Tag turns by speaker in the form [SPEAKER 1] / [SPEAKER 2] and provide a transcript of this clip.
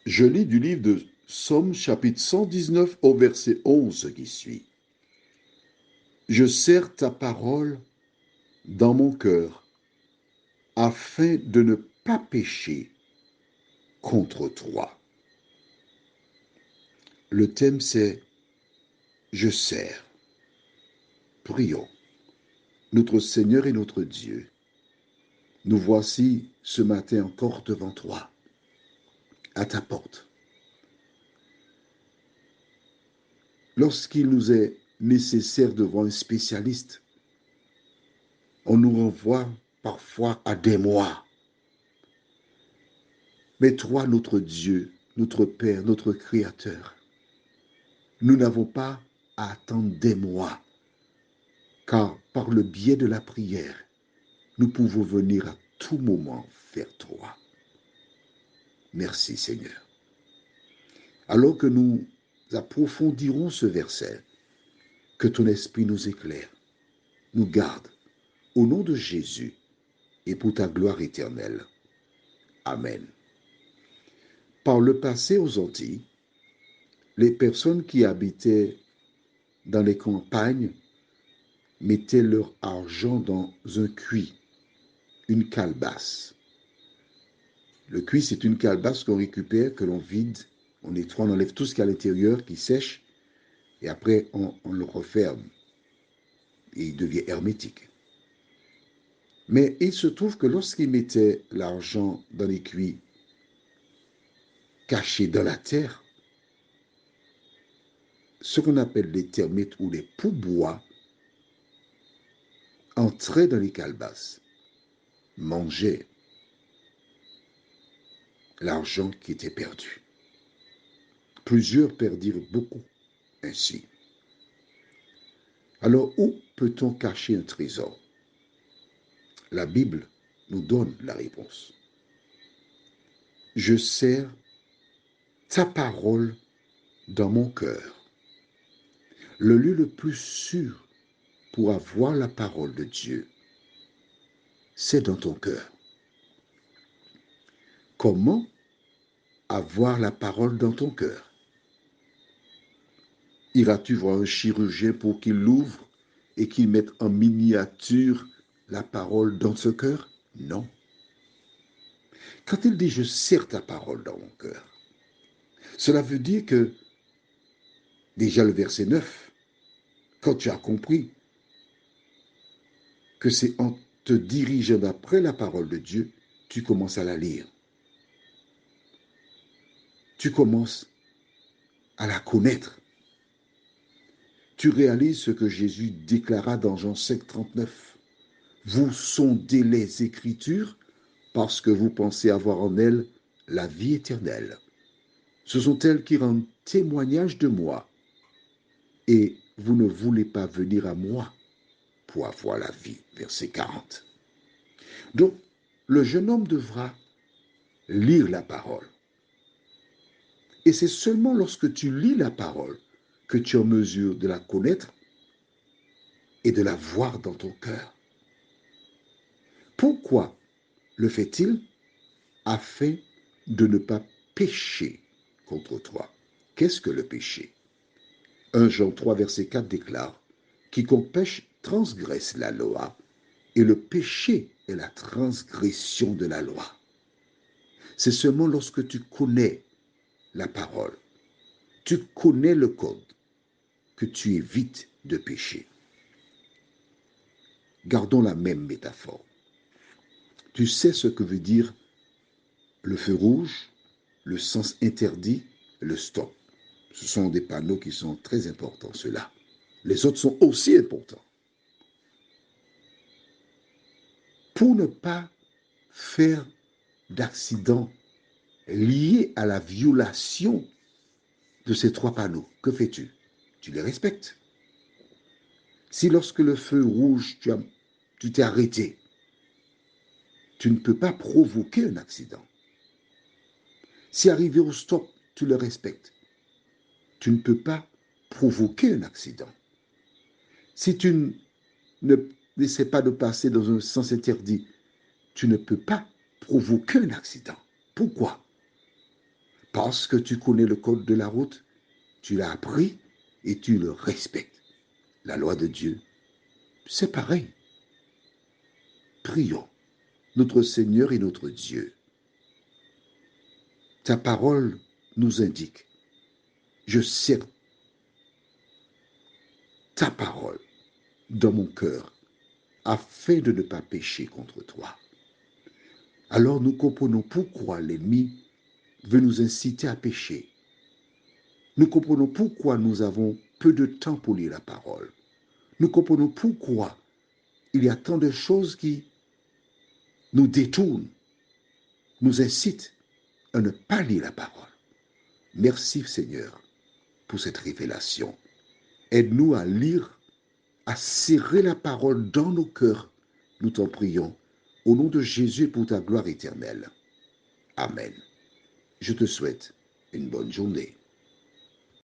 [SPEAKER 1] Je lis du livre de Psaume chapitre 119 au verset 11 qui suit. Je serre ta parole dans mon cœur afin de ne pas pécher contre toi. Le thème c'est Je serre. Prions. Notre Seigneur et notre Dieu, nous voici ce matin encore devant toi, à ta porte. Lorsqu'il nous est nécessaire devant un spécialiste, on nous renvoie parfois à des mois. Mais toi, notre Dieu, notre Père, notre Créateur, nous n'avons pas à attendre des mois, car par le biais de la prière, nous pouvons venir à tout moment vers toi. Merci Seigneur. Alors que nous approfondirons ce verset, que ton esprit nous éclaire, nous garde, au nom de Jésus et pour ta gloire éternelle. Amen. Par le passé aux Antilles, les personnes qui habitaient dans les campagnes mettaient leur argent dans un cuit, une calebasse. Le cuit, c'est une calebasse qu'on récupère, que l'on vide, on nettoie, on enlève tout ce qu'il y a à l'intérieur qui sèche, et après on le referme, et il devient hermétique. Mais il se trouve que lorsqu'ils mettaient l'argent dans les cuits cachés dans la terre, ce qu'on appelle les termites ou les pourbois entraient dans les calebasses, mangeaient l'argent qui était perdu. Plusieurs perdirent beaucoup ainsi. Alors où peut-on cacher un trésor? La Bible nous donne la réponse. Je serre ta parole dans mon cœur. Le lieu le plus sûr pour avoir la parole de Dieu, c'est dans ton cœur. Comment avoir la parole dans ton cœur? Iras-tu voir un chirurgien pour qu'il l'ouvre et qu'il mette en miniature la parole dans ce cœur? Non. Quand il dit je serre ta parole dans mon cœur, cela veut dire que, déjà le verset 9, quand tu as compris que c'est en te dirigeant d'après la parole de Dieu, tu commences à la lire. Tu commences à la connaître. Tu réalises ce que Jésus déclara dans Jean 5, 39. Vous sondez les Écritures parce que vous pensez avoir en elles la vie éternelle. Ce sont elles qui rendent témoignage de moi. Et vous ne voulez pas venir à moi pour avoir la vie. Verset 40. Donc, le jeune homme devra lire la parole. Et c'est seulement lorsque tu lis la parole que tu es en mesure de la connaître et de la voir dans ton cœur. Pourquoi le fait-il? Afin de ne pas pécher contre toi. Qu'est-ce que le péché? 1 Jean 3, verset 4 déclare, quiconque pêche transgresse la loi, et le péché est la transgression de la loi. C'est seulement lorsque tu connais la parole, tu connais le code, que tu évites de pécher. Gardons la même métaphore. Tu sais ce que veut dire le feu rouge, le sens interdit, le stop. Ce sont des panneaux qui sont très importants, ceux-là. Les autres sont aussi importants. Pour ne pas faire d'accident lié à la violation de ces trois panneaux, que fais-tu? Tu les respectes. Si lorsque le feu rouge, tu t'es arrêté, tu ne peux pas provoquer un accident. Si arrivé au stop, tu le respectes, tu ne peux pas provoquer un accident. Si tu ne n'essaies pas de passer dans un sens interdit, tu ne peux pas provoquer un accident. Pourquoi? Parce que tu connais le code de la route, tu l'as appris et tu le respectes. La loi de Dieu, c'est pareil. Prions, notre Seigneur et notre Dieu. Ta parole nous indique, je serre ta parole dans mon cœur afin de ne pas pécher contre toi. Alors nous comprenons pourquoi l'ennemi veut nous inciter à pécher. Nous comprenons pourquoi nous avons peu de temps pour lire la parole. Nous comprenons pourquoi il y a tant de choses qui nous détournent, nous incitent à ne pas lire la parole. Merci Seigneur pour cette révélation. Aide-nous à lire, à serrer la parole dans nos cœurs. Nous t'en prions au nom de Jésus pour ta gloire éternelle. Amen. Je te souhaite une bonne journée.